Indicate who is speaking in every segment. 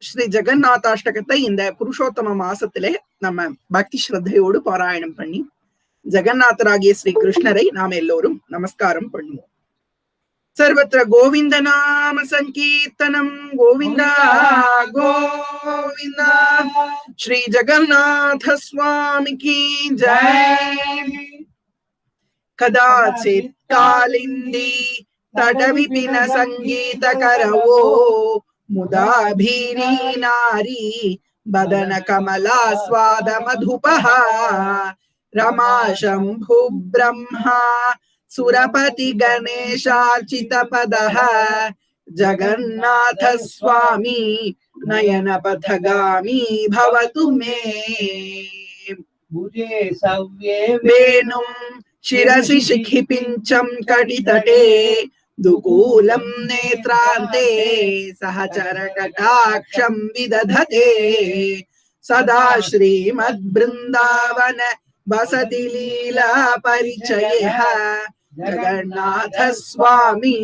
Speaker 1: ஸ்ரீ ஜெகநாதாஷ்டகத்தை இந்த புருஷோத்தம மாசத்திலே நம்ம பக்தி ஸ்ரத்தையோடு பாராயணம் பண்ணி ஜெகநாதராகிய ஸ்ரீ கிருஷ்ணரை நாம் எல்லோரும் நமஸ்காரம் பண்ணுவோம். சர்வத்திர கோவிந்த நாம சங்கீர்த்தனம் கோவிந்தா கோவிந்தா. ஸ்ரீ ஜெகநாத சுவாமிக்கு ஜெய். கதாச்சித் காலிந்தி தடவிபின சங்கீத கரவோ मुदाभीनी नारी बदन कमला स्वाद मधुपः रमा शंभु ब्रह्मा सुरपति गणेशार्चित पदः जगन्नाथ स्वामी नयन पथगामी भवतु मे.
Speaker 2: भुजे सव्ये
Speaker 1: वेणुं शिरसि शिखि पिञ्चं कटितटे दुकूलं नेत्रान्ते सहचर कटाक्षं विदधते सदा श्रीमद्बृन्दावन वसति लीला परिचयः जगन्नाथ स्वामी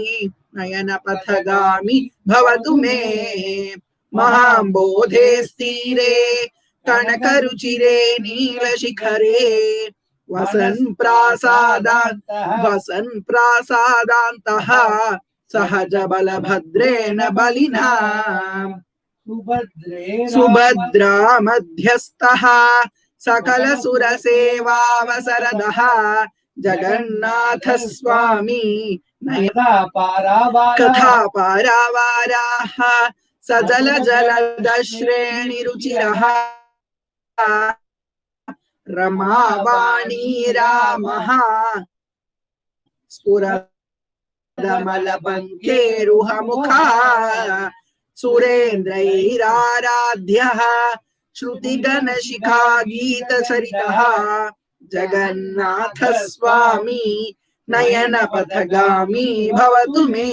Speaker 1: नयन पथगामी भवतु मे. महाम्बोधे स्थिरे कनकरुचिरे नीलशिखरे वसन् प्रासादान्तः सहज बलभद्रेण बलिना सुभद्रा मध्यस्थः सकल सुर सेवावसरदः जगन्नाथ स्वामी कथा पारावाराः सजल जलदश्रेणि रुचिरः रमावाणी रामः स्फुरदमलपङ्केरुहमुखः सुरेन्द्रैराराध्यः श्रुतिगणशिखा गीतचरितः जगन्नाथ स्वामी नयन पथगामी भवतु मे.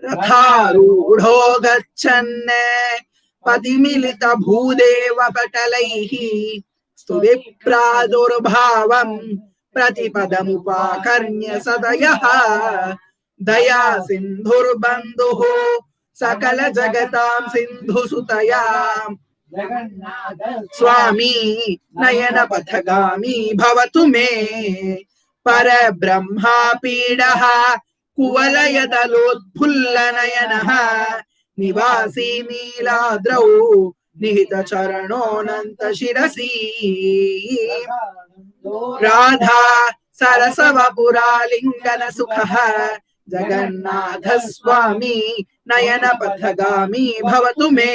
Speaker 1: रथारूढो गच्छन् पतिमिलित भूदेव पटलैः स्तुति प्रादुर्भावं प्रतिपदमुपाकर्ण्य सदयः दया सिन्धुर्बन्धुः सकल जगतां सिन्धुसुतया स्वामी नयन पथगामी भवतु मे. परब्रह्मा पीडः कुवलयदलोत्फुल्लनयनः निवासी नीलाद्रौ निहित चरणोऽनन्त शिरसि राधा सरसवपुरालिङ्गन सुखः जगन्नाथ स्वामी नयन पथगामी भवतु मे.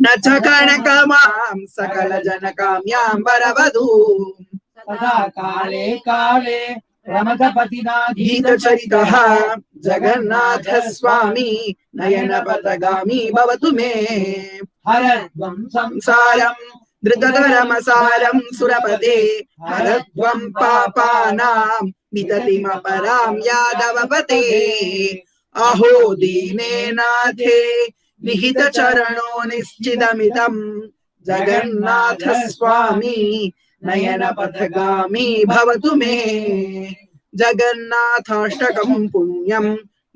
Speaker 1: न च कनकमां सकल जनकाम्यां वरवधू
Speaker 2: तथा काले काले
Speaker 1: गीतचरितः जगन्नाथ स्वामी नयन पथगामी भवतु मे.
Speaker 2: हरद्वं
Speaker 1: संसारं धृतधरमसारं सुरपते हरद्वं पापानां विततिमपरां यादवपते. अहो दीने नाथे निहित चरणो निश्चितमिदं जगन्नाथ स्वामी नयन पथगामी भवतु मे. जगन्नाथाष्टकं पुण्यं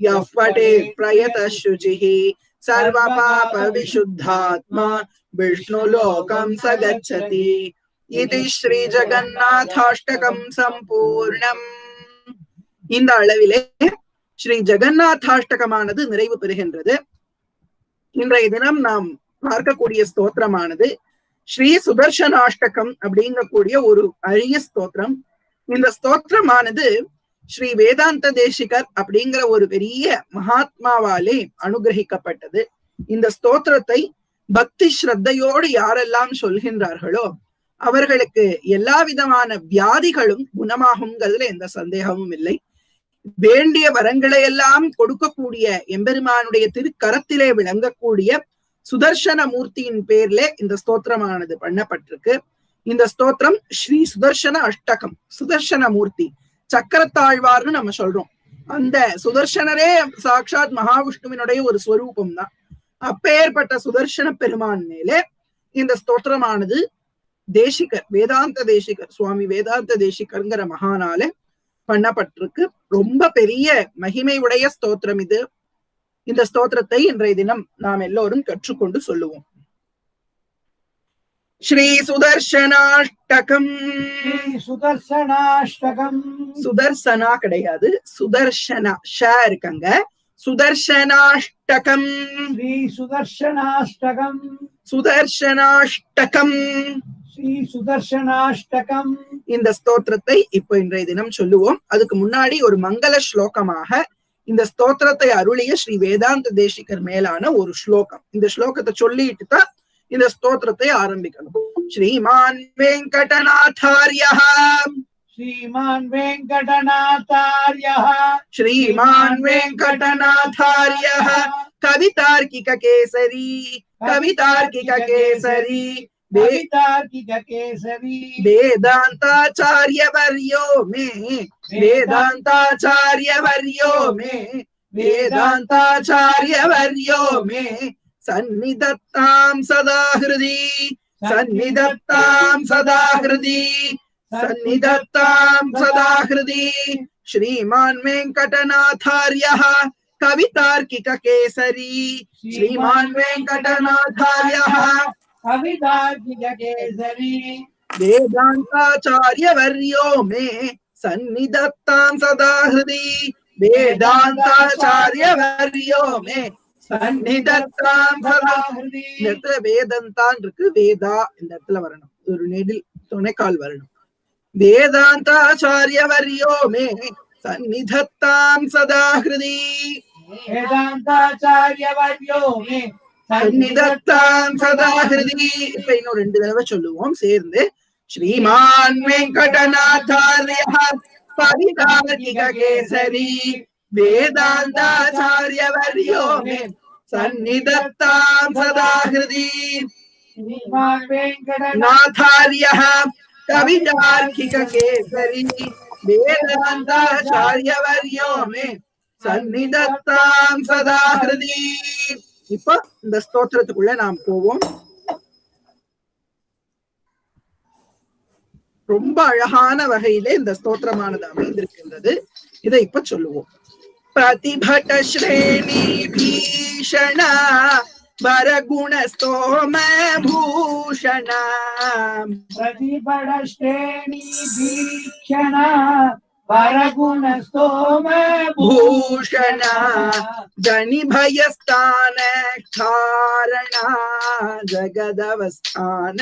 Speaker 1: यः पठेत् प्रयतः शुचिः सर्वपाप विशुद्धात्मा विष्णुलोकं स गच्छति. इति श्री जगन्नाथाष्टकं சம்பூர்ணம். இந்த அளவிலே ஸ்ரீ ஜெகநாதாஷ்டகமானது நிறைவு பெறுகின்றது. இன்றைய தினம் நாம் பார்க்கக்கூடிய ஸ்தோத்திரமானது ஸ்ரீ சுதர்சனாஷ்டகம் அப்படிங்கக்கூடிய ஒரு அரிய ஸ்தோத்திரம். இந்த ஸ்தோத்திரமானது ஸ்ரீ வேதாந்த தேசிகர் அப்படிங்கிற ஒரு பெரிய மகாத்மாவாலே அனுகிரகிக்கப்பட்டது. இந்த ஸ்தோத்திரத்தை பக்தி ஸ்ரத்தையோடு யாரெல்லாம் சொல்கின்றார்களோ அவர்களுக்கு எல்லா விதமான வியாதிகளும் குணமாகுங்கிறதுல எந்த சந்தேகமும் இல்லை. வேண்டிய வரங்களை எல்லாம் கொடுக்கக்கூடிய எம்பெருமானுடைய திருக்கரத்திலே விளங்கக்கூடிய சுதர்சன மூர்த்தியின் பேர்ல இந்த ஸ்தோத்திரமானது பண்ணப்பட்டிருக்கு. இந்த ஸ்தோத்திரம் ஸ்ரீ சுதர்சன அஷ்டகம். சுதர்சன மூர்த்தி சக்கரத்தாழ்வார்னு நம்ம சொல்றோம். அந்த சுதர்சனரே சாட்சாத் மகாவிஷ்ணுவினுடைய ஒரு ஸ்வரூபம் தான். அப்பேற்பட்ட சுதர்சன பெருமான் மேலே இந்த ஸ்தோத்திரமானது தேசிகர் வேதாந்த தேசிகர் சுவாமி வேதாந்த தேசிகர்ங்கிற மகானால பண்ணப்பட்டிருக்கு. ரொம்ப பெரிய மகிமை உடைய ஸ்தோத்திரம் இது. இந்த ஸ்தோத்திரத்தை இன்றைய தினம் நாம் எல்லோரும் கற்றுக்கொண்டு சொல்லுவோம். ஸ்ரீ சுதர்சனாஷ்டகம்.
Speaker 2: சுதர்சனாஷ்டகம்.
Speaker 1: சுதர்சனா கிடையாது, சுதர்சனா ஷா இருக்காங்க. சுதர்சனாஷ்டகம்.
Speaker 2: ஸ்ரீ சுதர்சனாஷ்டகம்.
Speaker 1: சுதர்சனாஷ்டகம்.
Speaker 2: ஸ்ரீ சுதர்சனாஷ்டகம்.
Speaker 1: இந்த ஸ்தோத்திரத்தை இப்ப இன்றைய தினம் சொல்லுவோம். அதுக்கு முன்னாடி ஒரு மங்கள ஸ்லோகமாக இந்த ஸ்தோத்திரத்தை அருளிய ஸ்ரீ வேதாந்த தேசிகர் மேலான ஒரு ஸ்லோகம். இந்த ஸ்லோகத்தை சொல்லிட்டு தான் இந்த ஸ்தோத்திரத்தை ஆரம்பிக்கணும். ஸ்ரீமான் வெங்கடநாதார்யः.
Speaker 2: ஸ்ரீமான் வெங்கடநாதார்யः.
Speaker 1: ஸ்ரீமான் வெங்கடநாதார்யः. கவிதார்க்கிக கேசரி. கவிதார்க்கிக கேசரி.
Speaker 2: வேதார்க்கிக கேசரி.
Speaker 1: வேதாந்தாச்சார்யவர்யோ மே. வேதாந்தாச்சார்யவர்யோ மே. வேதாந்தாச்சார்யவர்யோ மே. சந்நிதத்தாம் சதா ஹிருதி. சந்நிதத்தாம் சதா ஹிருதி. சந்நிதத்தாம் சதா ஹிருதி. ஸ்ரீமான் வெங்கடநாதார்யः. கவிதார்க்கிக கேசரி. ஸ்ரீமான் வெங்கடநாதார்யः.
Speaker 2: கவிதார்க்கிக கேசரி.
Speaker 1: வேதாந்தாச்சார்யவர்யோ மே. சந்நிதத்தாம் சதா ஹிருதி. வேதாந்தாச்சார்யவர்யோ மே. சந்நிதத்தாம் சதா ஹிருதி. இந்த இடத்துல வேதந்தான் இருக்கு, வேதா இந்த இடத்துல வரணும், ஒரு நெடில் துணைக்கால் வரணும். வேதாந்தாச்சார்யவர்யோ மே. சந்நிதத்தாம் சதா ஹிருதி.
Speaker 2: வேதாந்தாச்சார்யவர்யோ மே.
Speaker 1: சந்நிதத்தாம் சதா ஹிருதி. இப்ப இன்னும் 2 தடவை சொல்லுவோம் சேர்ந்து. ஸ்ரீமான் வெங்கடநாதார்யः. கவிதார்க்கிக கேசரி. வேதாந்தாச்சார்யவர்யோ மே. சந்நிதத்தாம் சதா ஹிருதி.
Speaker 2: ஸ்ரீமான்
Speaker 1: வெங்கடநாதார்யः. கவிதார்க்கிக கேசரி. வேதாந்தாச்சார்யவர்யோ மே. சந்நிதத்தாம் சதா ஹிருதி. இப்ப இந்த ஸ்தோத்திரத்துக்குள்ள நாம் போவோம். ரொம்ப அழகான வகையிலே இந்த ஸ்தோத்திரமானது அமைந்திருக்கின்றது. இதை இப்ப சொல்லுவோம். பிரதிபட ஸ்ரேணி பீஷண வரகுண ஸ்தோம பூஷண.
Speaker 2: பிரதிபட ஸ்ரேணி பீஷண வரகுண ஸ்தோம
Speaker 1: பூஷண. ஜனி பயஸ்தான காரண. ஜகதவஸ்தான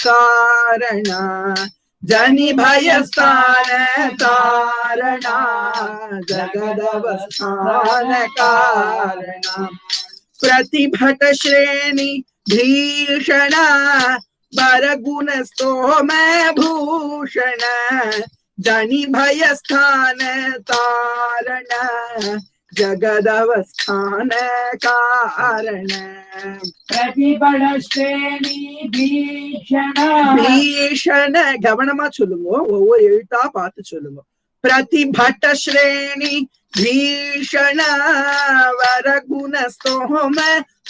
Speaker 1: காரண. ஜனி பயஸ்தான காரண. ஜகதவஸ்தான காரண. பிரதிபட ஸ்ரேணி பீஷண வரகுண ஸ்தோம பூஷண. ஜனி பயஸ்தான தாரண. ஜகதவஸ்தான காரண.
Speaker 2: பிரதிபட ஸ்ரேணி பீஷண.
Speaker 1: பீஷண கவனமா சொல்லுங்க, ஒவ்வொரு எழுத்தா பார்த்து சொல்லுங்க. பிரதிபட ஸ்ரேணி பீஷண வரகுண ஸ்தோம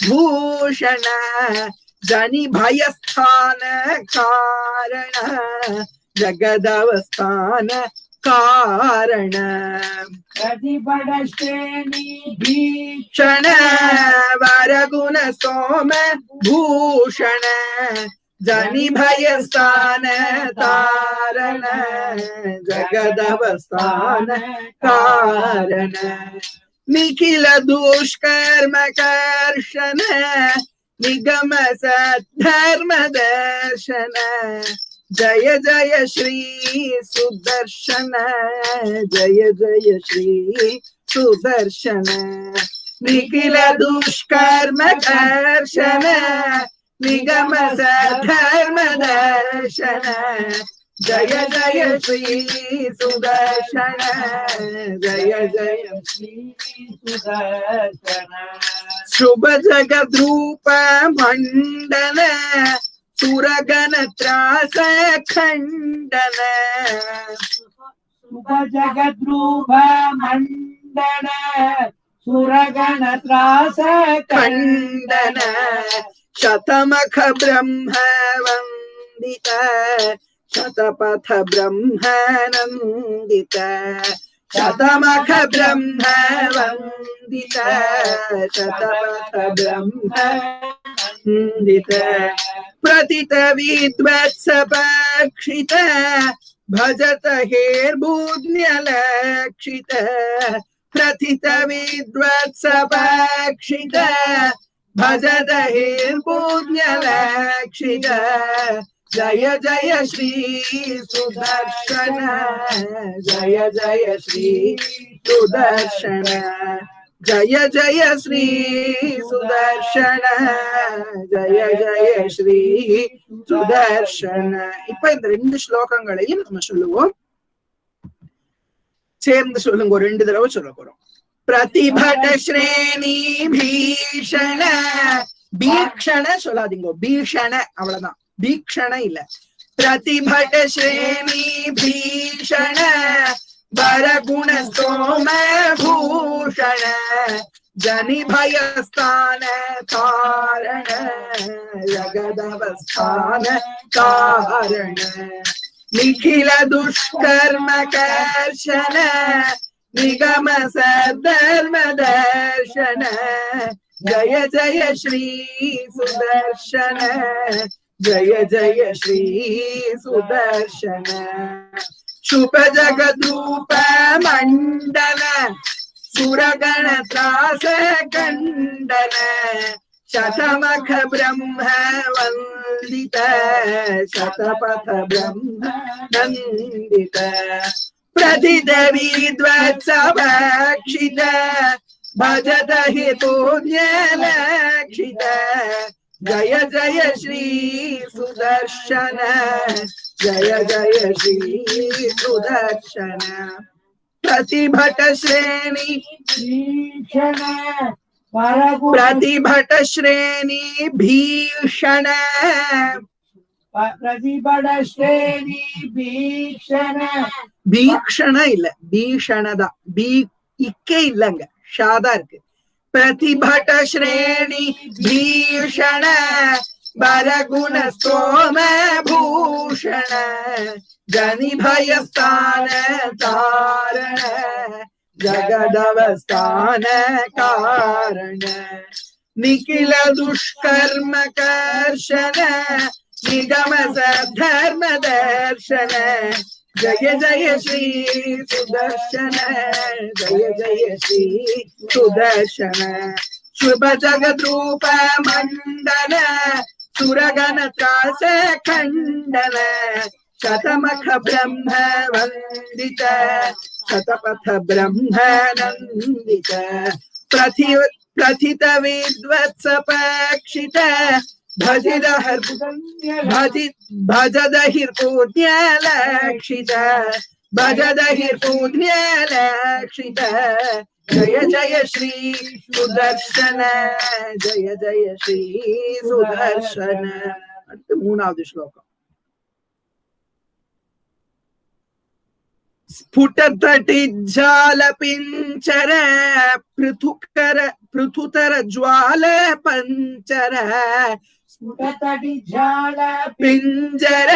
Speaker 1: பூஷண. ஜனி பயஸ்தான காரண. ஜகதவஸ்தான காரண.
Speaker 2: பிரதிபட ஸ்ரேணி
Speaker 1: பீஷண வரகுண ஸ்தோம பூஷண. ஜனி பயஸ்தான தாரண. ஜகதவஸ்தான காரண. நிகில துஷ்கர்ம கர்ஷன. நிகம சத்தர்ம தர்ஷன. ஜய ஜய ஸ்ரீ சுதர்ஷன. ஜய ஜய ஸ்ரீ சுதர்ஷன. நிகில துஷ்கர்ம கர்ஷன. நிகம சதர்ம தர்ஷன. ஜய ஜய ஸ்ரீ சுதர்ஷன. ஜய ஜய
Speaker 2: ஸ்ரீ சுதர்ஷன.
Speaker 1: சுப ஜகத்ரூப மண்டல. சுரகன த்ராச கண்டன.
Speaker 2: சுப ஜகத்ரூப மண்டன. சுரகன த்ராச
Speaker 1: கண்டன. சதமக பிரம்ம வந்தித. சதபத பிரம்ம நந்தித. शतमख ब्रह्म वन्दित शतमख ब्रह्म वन्दित प्रतित विद्वत्सपक्षित भजत हेर्बुद्न्यलक्षित प्रतित विद्वत्सपक्षित भजत हेर्बुद्न्यलक्षित जय जय श्री सुदर्शन जय जय श्री सुदर्शन जय जय श्री सुदर्शन जय जय श्री सुदर्शन இப்ப இந்த ரெண்டு ஸ்லோகங்களையும் நம்ம சொல்லுவோம் சேர்ந்து சொல்லுங்க ஒரு ரெண்டு தடவை சொல்ல போறோம் प्रतिभट श्रेणी भीषण भीक्षण சொல்லாதீங்க भीषण அவ்வளவுதான் भीक्षण இல்ல प्रतिभट श्रेणी भीषण वरगुण स्तोम भूषण जनि भयस्थान तारण जगदवस्थान कारण निखिल दुष्कर्म कर्षण निगम सद्धर्म दर्शन जय जय श्री सुदर्शन जय जय श्री सुदर्शन शुभ जगद्रूप मंडन सुरगण त्रास खंडन शतमख ब्रह्म वंदित शतपथ ब्रह्म नंदित प्रतित विद्वत्सभक्षित भजत हेतुर्यलक्षित जय जय श्री सुदर्शन जय जय श्री सुदर्शन प्रतिभट श्रेणी
Speaker 2: भीषण
Speaker 1: प्रतिभट श्रेणी भीषण
Speaker 2: प्रतिभट श्रेणी भीषण
Speaker 1: भीषण இல்ல भीषणदा பீ இக்கே இல்லங்க ஷாதா இருக்கு प्रतिभट श्रेणी भीषण वरगुण स्तोम भूषण जनि भयस्थान तारण जगदवस्थान कारण निखिल दुष्कर्म कर्षण निगम सद्धर्म दर्शन जय जय श्री सुदर्शन जय जय श्री सुदर्शन शुभ जगद्रूप मंडन सुरगण त्रास खंडन शतमख ब्रह्म वंदित शतपथ ब्रह्म नंदित प्रथित विद्वत्सपक्षित भजद हिर्पुण्यलक्षित भजद हिर्पुण्यलक्षित जय जय श्री सुदर्शन जय जय श्री सुदर्शन அடுத்து மூணாவது ஸ்லோகம் स्फुटतटिज्जाल पिंचर पृथुतर ज्वाल पंचर
Speaker 2: स्फुटतटिज्जाल
Speaker 1: पिंजर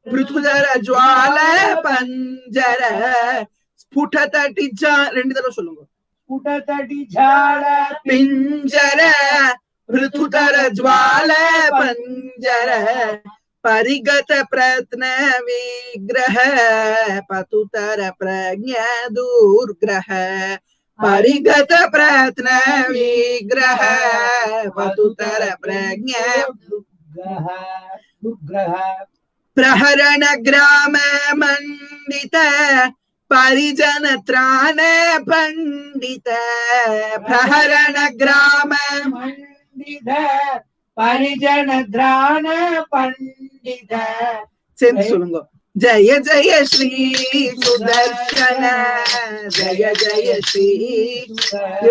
Speaker 1: पृथुतर ज्वाल पंजर स्फुटतटिज्जाल ரெண்டு தடவை சொல்லுங்க
Speaker 2: स्फुटतटिज्जाल
Speaker 1: पिंजर पृथुतर ज्वाल पंजर परिगत प्रत्न विग्रह पतुतर प्रज्ञ दुर्ग्रह परिगत प्रत्न विग्रह पतुतर प्रज्ञ
Speaker 2: दुर्ग्रह
Speaker 1: प्रहरण ग्राम मंडित परिजन त्राण पंडित प्रहरण ग्राम
Speaker 2: मंडित परिजन द्राण पंडित
Speaker 1: சேர்ந்து சொல்லுங்க जय जय श्री सुदर्शन जय जय श्री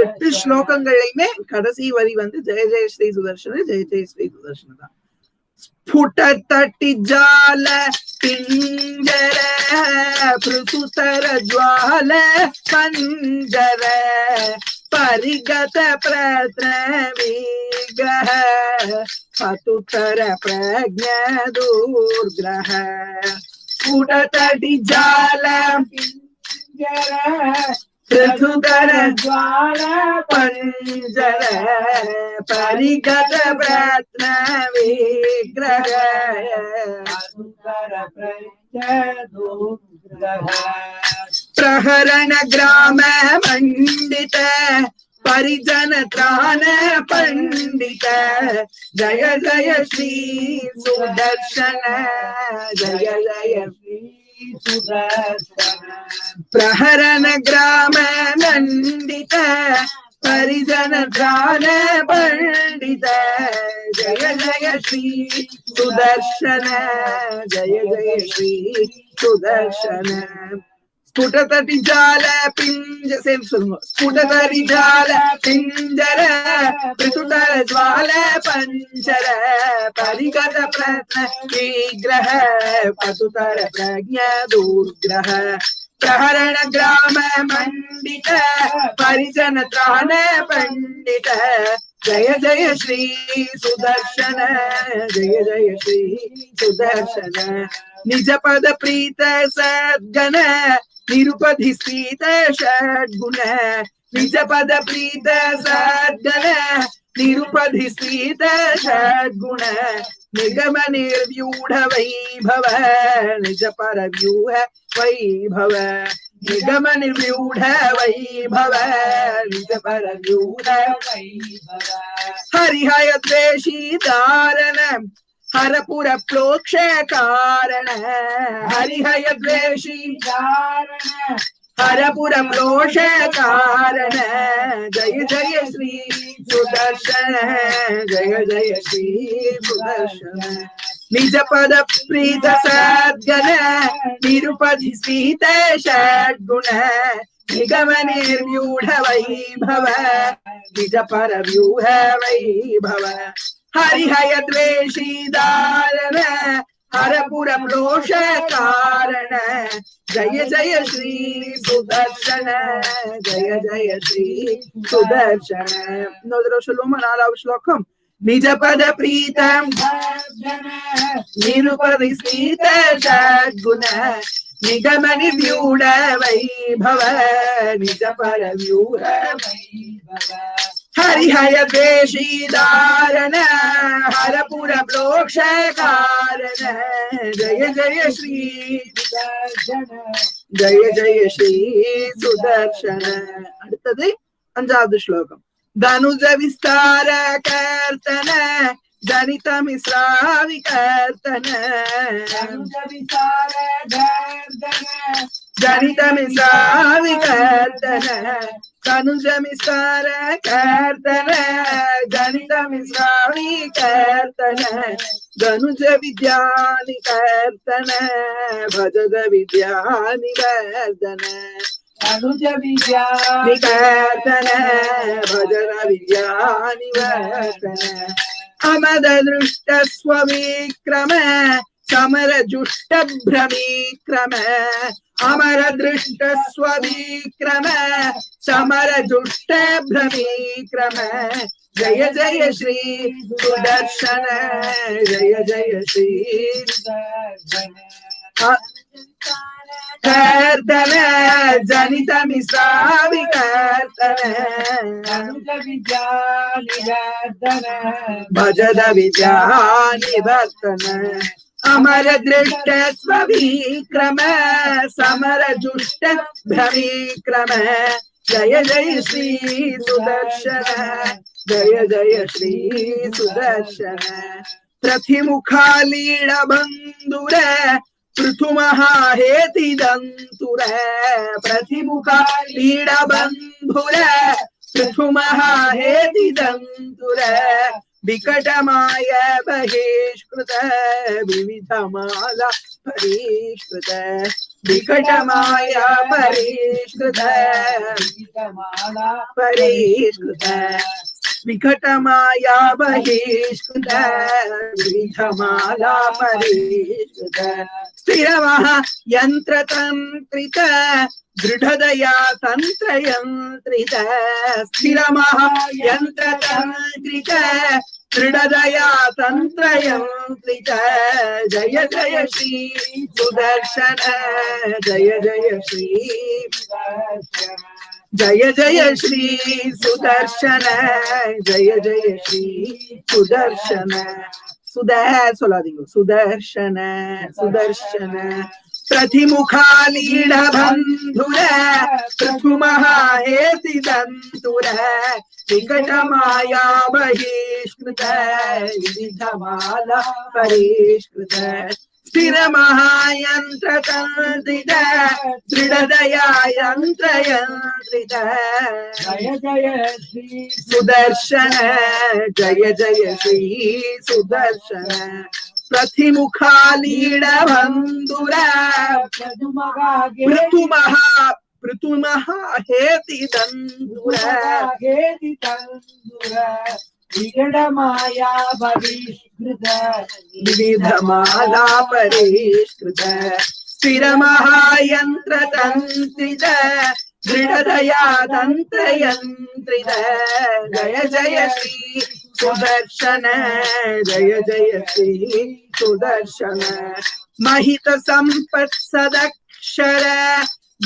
Speaker 1: எட்டு ஸ்லோகங்களையுமே கடைசி வரி வந்து ஜெய ஜெய ஸ்ரீ சுதர்ஷன ஜெய ஜெய ஸ்ரீ சுதர்ஷன தான் स्फुटतटिज्जाल पिंजर पृथुतर ज्वाल पंजर परिगत प्रत्न विग्रह पतुतर प्रज्ञ दुर्ग्रह स्फुटतटिज्जाल पृथुतर ज्वाल पंजर परिगत प्रत्न विग्रह प्रहरण ग्राम मंडित परिजन त्राण पंडित जय जय श्री सुदर्शन जय जय श्री सुदर्शन प्रहरण ग्राम मंडित परिजन त्राण पंडित जय जय श्री सुदर्शन जय जय श्री सुदर्शन स्फुटतटिजाल पिंज से स्फुटतटिजाल पिंजर पृथुतर ज्वाल पंचर परिगत प्रत्न विग्रह पतुतर प्रज्ञ दुर्ग्रह प्रहरण ग्राम मंडित परिजन त्राण पंडित जय जय श्री सुदर्शन जय जय श्री सुदर्शन निज पद प्रीत सद्गण निरुपधि स्थित षड्गुण निज पद प्रीत सद्गण निरुपधि स्थित षड्गुण निगम निर्व्यूढ़ वैभव निज पर व्यूह वैभव निगम निर्व्यूढ़ वैभव निज पर व्यूह वैभव हरिहय द्वेषी दारण हरपुर प्रोक्ष कारण हरिहय द्वेषी कारण हरपुर प्रोक्ष कारण जय जय श्री सुदर्शन जय जय श्री सुदर्शन निज पद प्रीत सद्गण निरुपधि स्थित षड्गुण निगम निर्व्यूढ़ वैभव निज पर व्यूह वैभव हरिहय द्वेषी दारण हरपुर प्रोष कारण जय जय श्री सुदर्शन जय जय श्री सुदर्शन नोदरो श्लोम नालाव श्लोकम निज पद प्रीतम निरुपधि स्थित षड्गुण निगम निर्व्यूढ़ वैभव निज पर व्यूह वैभव हरिहय द्वेषी दारण हरपुर प्रोक्ष कारण जय जय श्री सुदर्शन जय जय श्री सुदर्शन அடுத்தது அஞ்சாவது ஸ்லோகம் தனுஜ விஸ்தார கர்த்தன ஜனித மிஸ்ராவி கர்த்தன தனுஜ விஸ்தார கர்த்தன ஜனித மிஸ்ராவி கர்த்தன तनुज मिस्तार कीर्तन जनित मिस्राणि कीर्तन धनुज विद्यानि कीर्तन भजद विद्यानि कीर्तन तनुज विद्यानि कीर्तन भजद विद्यानि कीर्तन अमद दृष्ट स्वविक्रम समर जुष्ट भ्रमीक्रम अमर दृष्ट स्वविक्रम समर जुष्ट भ्रमीक्रम जय जय श्री सुदर्शन जय जय श्री कीर्तन जनित मिश्रावि कीर्तन भजद विद्या निवर्तन अमर दृष्ट स्वविक्रम समर जुष्ट भ्रमीक्रम जय जय श्री सुदर्शन जय जय श्री सुदर्शन प्रतिमुखालीण बंधुर पृथुमहाहेति दंतुर प्रतिमुखालीण बंधुर पृथुमहाहेति दंतुर विकटमाय बहिष्कृत विविधमाला परिष्कृत विकटमाय परिष्कृत विविधमाला परिष्कृत विकटमाय बहिष्कृत विविधमाला परिष्कृत स्थिरमः यन्त्रतन्त्रित दृढदया तन्त्रयन्त्रित स्थिरमः यन्त्रतन्त्रित दृढदया तन्त्रयन्त्रित जय जय श्री सुदर्शन जय जय श्री जय जय श्री सुदर्शन जय जय श्री सुदर्शन சொல்லாதீங்க சுதர்ஷன சுதர்ஷன प्रतिमुखालीड बंधुर प्रथुमहेति दंतुर विकट माया बहिष्कृत विविधमाला परिष्कृत स्थिर महायंत्र तंत्रित दृढ़दया यंत्र यंत्रित
Speaker 2: जय जय श्री
Speaker 1: सुदर्शन जय जय श्री सुदर्शन प्रतिमुखालीड बंधुर पृथुमहेति दंतुर
Speaker 2: विकट माया बहिष्कृत
Speaker 1: विविधमाला परिष्कृत स्थिर महायंत्र तंत्रित दृढ़दया तंत्र यंत्रित जय जय श्री सुदर्शन जय जय श्री सुदर्शन महित संपत् सदक्षर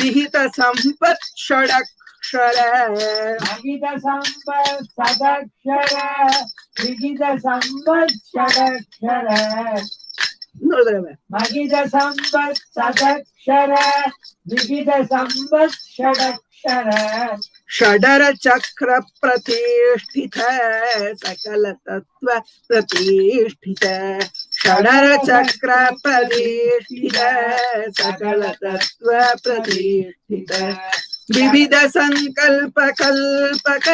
Speaker 1: विहित संपत् षडक्षर
Speaker 2: महित संपत् सदक्षर विहित संपत् षडक्षर महित संपत् सदक्षर विहित संपत् षडक्षर
Speaker 1: षडर चक्र प्रतिष्ठित सकल तत्व प्रतिष्ठित षडर चक्र प्रतिष्ठित सकल तत्व प्रतिष्ठित विविध संकल्प कल्पक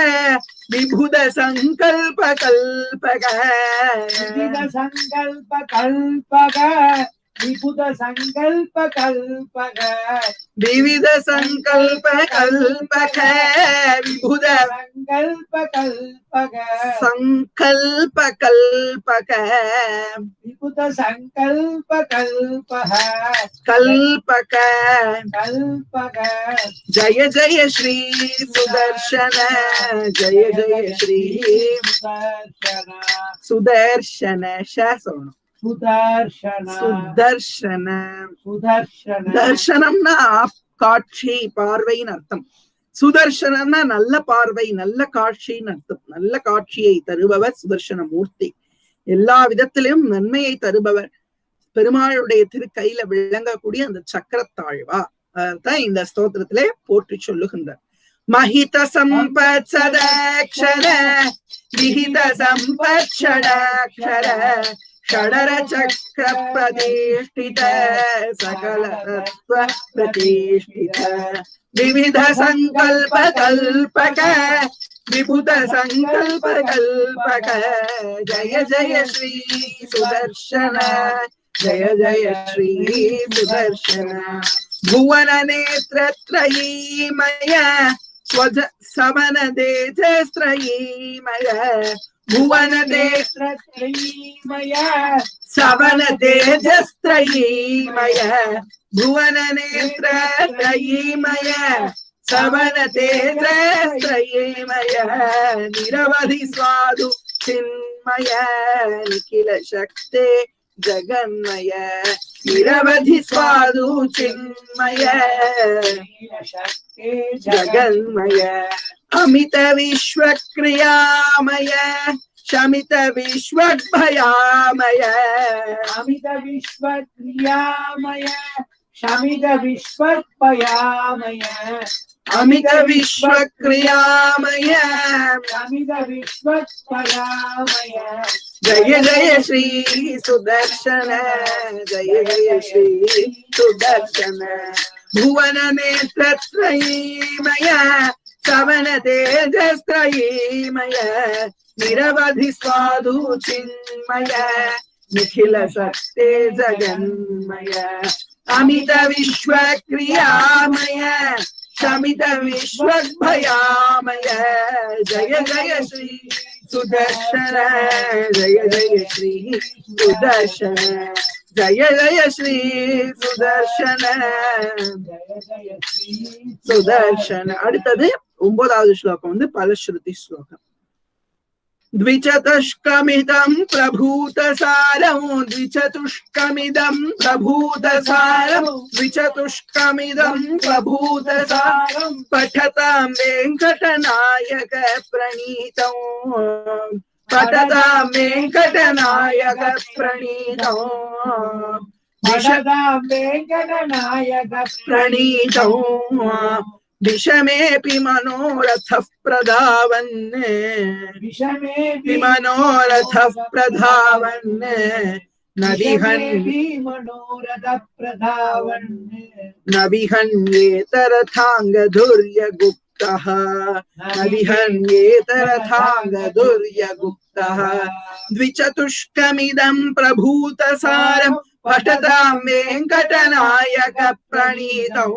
Speaker 1: विभुद संकल्प कल्पक
Speaker 2: विविध संकल्प कल्पक विभुद संकल्प कल्पक
Speaker 1: विविध संकल्प कल्पक विभुद
Speaker 2: संकल्प कल्पक
Speaker 1: संकल्प कल्पक
Speaker 2: विभुद संकल्प कल्पः
Speaker 1: कल्पक
Speaker 2: कल्पक
Speaker 1: जय जय श्री सुदर्शन जय जय श्री सुदर्शन शासोण
Speaker 2: सुदर्शन
Speaker 1: सुदर्शन
Speaker 2: सुदर्शन
Speaker 1: தர்ஷனம்னா காட்சி பார்வைன்னு அர்த்தம். சுதர்சனம்னா நல்ல பார்வை நல்ல காட்சின்னு அர்த்தம். நல்ல காட்சியை தருபவர் சுதர்சன மூர்த்தி. எல்லா விதத்திலும் நன்மையை தருபவர். பெருமாளுடைய திருக்கையில விளங்கக்கூடிய அந்த சக்கரத்தாழ்வா தான் இந்த ஸ்தோத்திரத்திலே போற்றி சொல்லுகின்றார். महित संपत् सदाक्षर विहित संपत् षडाक्षर षडर चक्र प्रतिष्ठित सकल तत्व प्रतिष्ठित विविध संकल्प कल्पक विभुत संकल्प कल्पक जय जय श्री सुदर्शन जय जय श्री सुदर्शन भुवन नेत्र त्रयीमय स्वज सवन तेजस्त्रयीमय भुवन नेत्र
Speaker 2: त्रयीमय
Speaker 1: सवन तेजस्त्रयीमय भुवन नेत्र त्रयीमय सवन तेजस्त्रयीमय निरवधि स्वादु चिन्मय निखिल शक्ते जगन्मय निरवधि स्वादु चिन्मय जगन्मय अमित विश्व क्रियामय शमित विश्व भयामय
Speaker 2: अमित विश्व क्रियामय शमित विश्व भयामय
Speaker 1: अमित विश्व क्रियामय
Speaker 2: अमित विश्व भयामय
Speaker 1: जय जय श्री सुदर्शन जय जय श्री सुदर्शन भुवन नेत्र त्रयीमय सवन तेजस्त्रयीमय निरवधि स्वादु चिन्मय निखिल सत्ते जगन्मय अमित विश्व क्रियामय शमित विश्व भयामय जय जय श्री सुदर्शन जय जय श्री सुदर्शन जय जय श्री सुदर्शन सुदर्शन அடுத்தது 9வது ஸ்லோகம் வந்து பலஸ்ருதி ஸ்லோகம். द्विचतुष्कमिदं प्रभूतसारं द्विचतुष्कमिदं प्रभूतसारं द्विचतुष्कमिदं प्रभूतसारं पठतां वेङ्कटनायक प्रणीतं पठतां वेङ्कटनायक प्रणीतं
Speaker 2: वेङ्कटनायक
Speaker 1: प्रणीतं विषमेऽपि मनोरथः प्रधावन्
Speaker 2: विषमेऽपि
Speaker 1: मनोरथः प्रधावन् न
Speaker 2: मनोरथ प्रधावन्
Speaker 1: न विहन्येतरथाङ्गधुर्यगुप्तः न विहन्येतरथाङ्गधुर्यगुप्तः द्विचतुष्कमिदं प्रभूतसारं पठतां वेङ्कटनायक प्रणीतौ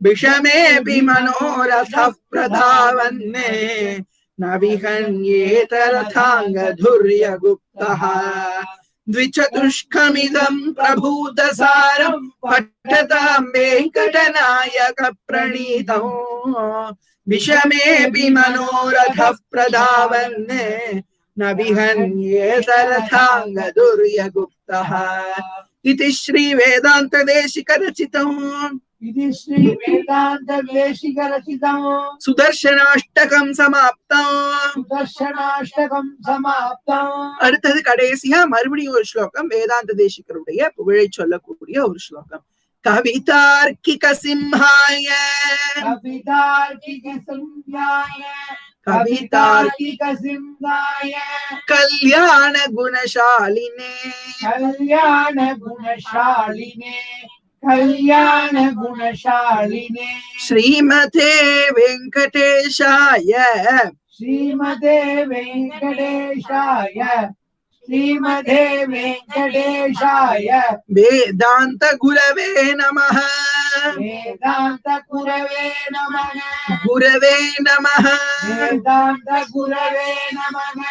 Speaker 1: विषमेऽपि मनोरथः प्रधावन् न विहन्येतरथाङ्गधुर्यगुप्तः द्विचतुष्कमिदं प्रभूतसारं पठतां वेङ्कटनायक प्रणीतौ विषमेऽपि मनोरथः प्रधावन् न विहन्येतरथाङ्गधुर्यगुप्तः इति श्री वेदांत देशिक रचितं
Speaker 2: इति श्री वेदांत देशिक रचितं
Speaker 1: सुदर्शनाष्टकं समाप्तं
Speaker 2: सुदर्शनाष्टकं समाप्तं
Speaker 1: அடுத்தது கடைசியா மறுபடியும் ஒரு ஸ்லோகம் வேதாந்த தேசிகருடைய புகழை சொல்லக்கூடிய ஒரு ஸ்லோகம் கவிதார்க்கிக சிம்ஹாய
Speaker 2: कवितार्किक सिंहाय कवितार्किक सिंहाय
Speaker 1: कल्याण गुणशालिने
Speaker 2: कल्याण गुणशालिने कल्याण गुणशालिने
Speaker 1: श्रीमते वेंकटेशाय
Speaker 2: श्रीमते वेंकटेशाय श्रीमते वेंकटेशाय
Speaker 1: वेदांत गुरवे नमः
Speaker 2: वेदांत गुरवे नमः
Speaker 1: गुरवे नमः
Speaker 2: वेदांत गुरवे नमः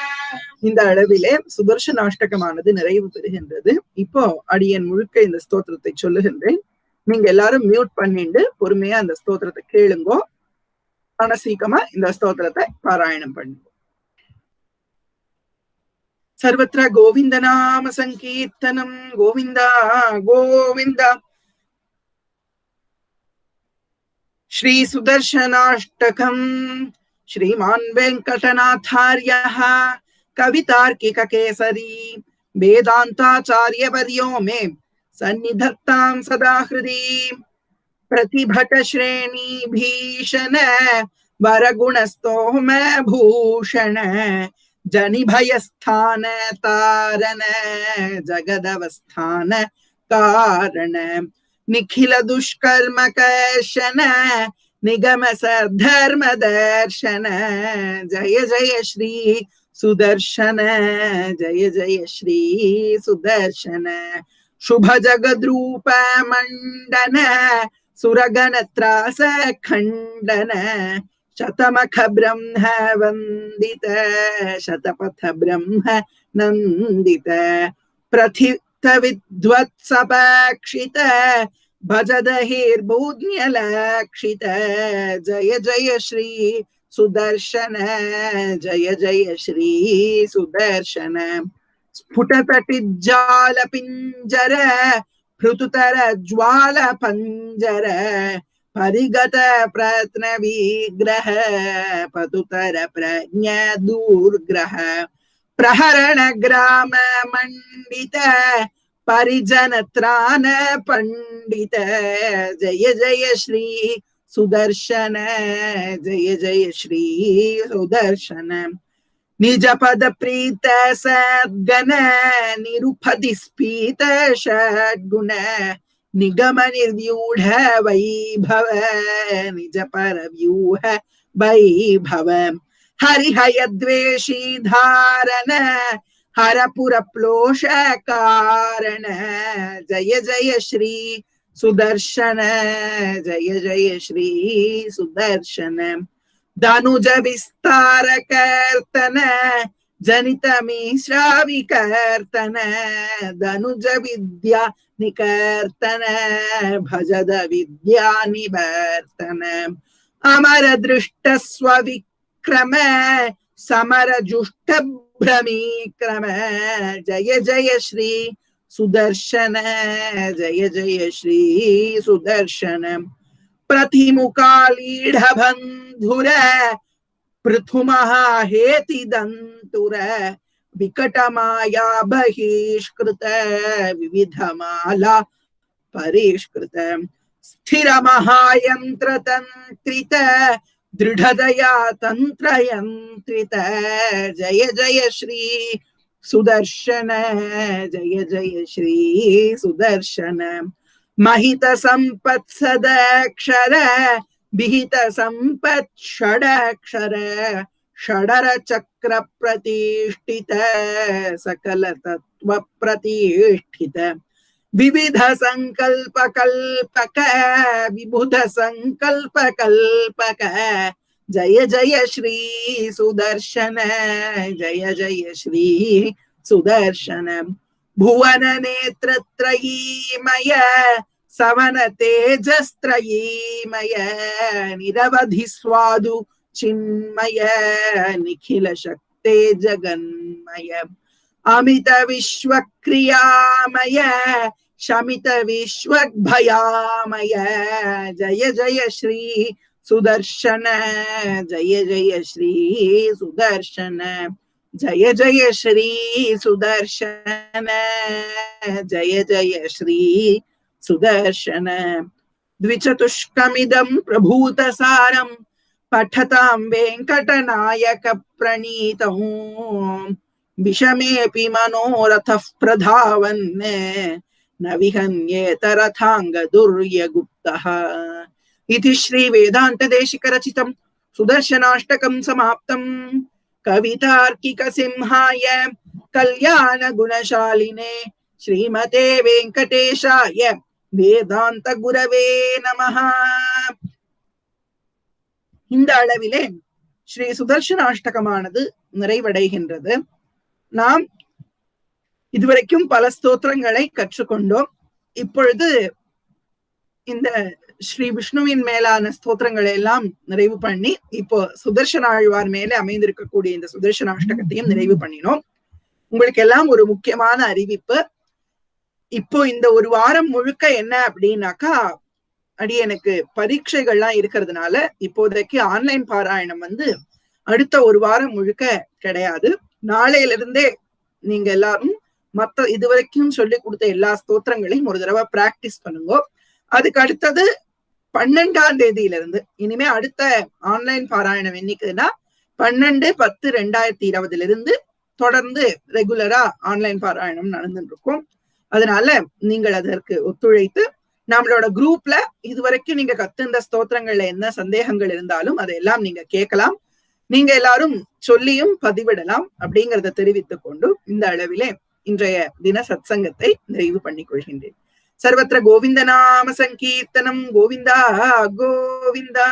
Speaker 1: இந்த அளவிலே சுதர்சனாஷ்டகமானது நிறைவு பெறுகின்றது. இப்போ அடியன் முழுக்க இந்த ஸ்தோத்திரத்தை சொல்லுகின்றேன். நீங்க எல்லாரும் மியூட் பண்ணிட்டு பொறுமையா அந்த ஸ்தோத்திரத்தை கேளுங்கோ. மனசீகமா இந்த ஸ்தோத்திரத்தை பாராயணம் பண்ணுங்க. सर्वत्र गोविंद नाम संकीर्तनम गोविंद गोविंद श्री सुदर्शनाष्टकम श्रीमान् वेंकटनाथार्यः कवितार्किक केसरी वेदांताचार्यवर्यो मे सन्निधत्तां सदा हृदि प्रतिभट श्रेणी भीषण वरगुणस्तोम भूषण जनिभयस्थान तारण जगदवस्थान कारण निखिल दुष्कर्म कर्शन निगम धर्म दर्शन जय जय श्री सुदर्शन जय जय श्री सुदर्शन शुभ जगद्रूप मंडन सुरगण त्रास खंडन शतमख ब्रह्म वंदित शतपथ ब्रह्म नंदित प्रथित विद्वत्सपक्षित भजदहिर्भूज्ञलक्षित जय जय श्री सुदर्शन जय जय श्री सुदर्शन स्फुटतटिज्जाल पिंजर पृथुतर ज्वाल पंजर परिगत प्रत्न विग्रह पतुतर प्रज्ञ दूर्ग्रह प्रहरण ग्राम मंडित परिजन त्राण पंडित जय जय श्री सुदर्शन जय जय श्री सुदर्शन निज पद प्रीत सद्गण निरुपधि स्फीत षड्गुण निगम निर्व्यूढ़ वैभव निज पर व्यूह वैभव हरिहय द्वेषी धारण हरपुर प्लोष कारण जय जय श्री सुदर्शन जय जय श्री सुदर्शन धनुज विस्तार कर्तन जनित मिश्रावि कर्तन धनुज विद्या निकर्तन भजद विद्या निवर्तन अमर दृष्ट स्विक्रम समरजुष्ट भ्रमीक्रम जय जय श्री सुदर्शन जय जय श्री सुदर्शन प्रतिमुकालीढ बंधुर पृथुमहेति दंतुर विकटमाया बहिष्कृत विविधमाला परिष्कृत स्थिर महायंत्र तंत्रित दृढ़दया तंत्रयंत्रित जय जय श्री सुदर्शन जय जय श्री सुदर्शन महित संपत् सदक्षर विहित संपत् षडक्षर षडर चक्र प्रतिष्ठित सकल तत्व प्रतिष्ठित विविध संकल्प कल्पक विबुध संकल्प कल्पक जय जय श्री सुदर्शन जय जय श्री सुदर्शन भुवन नेत्रत्रयीमय सवन तेजस्त्रयीमय निरवधि स्वादु चिन्मय निखिल शक्ते जगन्मय अमित विश्वक्रियामय शमित विश्वभयामय जय जय श्री सुदर्शन जय जय श्री सुदर्शन जय जय श्री सुदर्शन जय जय श्री सुदर्शन द्विचतुष्कमिदं प्रभूतसारं पठतां वेंकटनायक प्रणीतं विषमेऽपि मनोरथः प्रधावन् न विहन्येत रथाङ्गदुर्यगुप्तः इति श्री वेदांत देशिक रचितं सुदर्शनाष्टकं समाप्तं कवितार्किक सिंहाय कल्याण गुणशालिने श्रीमते वेंकटेशाय वेदांत गुरवे नमः. இந்த அளவிலே ஸ்ரீ சுதர்சனாஷ்டகமானது நிறைவடைகின்றது. நாம் இதுவரைக்கும் பல ஸ்தோத்திரங்களை கற்றுக்கொண்டோம். இப்பொழுது இந்த ஸ்ரீ விஷ்ணுவின் மேலான ஸ்தோத்திரங்களை எல்லாம் நிறைவு பண்ணி இப்போ சுதர்சனாழ்வார் மேலே அமைந்திருக்கக்கூடிய இந்த சுதர்சனாஷ்டகத்தையும் நிறைவு பண்ணினோம். உங்களுக்கு எல்லாம் ஒரு முக்கியமான அறிவிப்பு. இப்போ இந்த ஒரு வாரம் முழுக்க என்ன அப்படின்னாக்கா, எனக்கு பரீட்சைகள்லாம் இருக்கிறதுனால இப்போதைக்கு ஆன்லைன் பாராயணம் அடுத்த ஒரு வாரம் முழுக்க கிடையாது. நாளையில இருந்தே நீங்க எல்லாரும் மத்த இதுவரைக்கும் சொல்லி கொடுத்த எல்லா ஸ்தோத்திரங்களையும் ஒரு தடவை பிராக்டிஸ் பண்ணுங்க. அதுக்கு அடுத்தது 12ஆம் தேதியிலிருந்து இனிமே அடுத்த ஆன்லைன் பாராயணம் என்னைக்குன்னா 12/10/2020 தொடர்ந்து ரெகுலரா ஆன்லைன் பாராயணம் நடந்துட்டு இருக்கும். அதனால நீங்கள் அதற்கு ஒத்துழைத்து நம்மளோட குரூப்ல இதுவரைக்கும் நீங்க கத்துண்ட ஸ்தோத்திரங்கள்ல என்ன சந்தேகங்கள் இருந்தாலும் அதையெல்லாம் நீங்க கேட்கலாம். நீங்க எல்லாரும் சொல்லியும் பதிவிடலாம் அப்படிங்கறத தெரிவித்துக் கொண்டு இந்த அளவிலே இன்றைய தின சத்சங்கத்தை நிறைவு பண்ணிக் கொள்கின்றேன். சர்வத்திர கோவிந்த நாம சங்கீர்த்தனம் கோவிந்தா கோவிந்தா.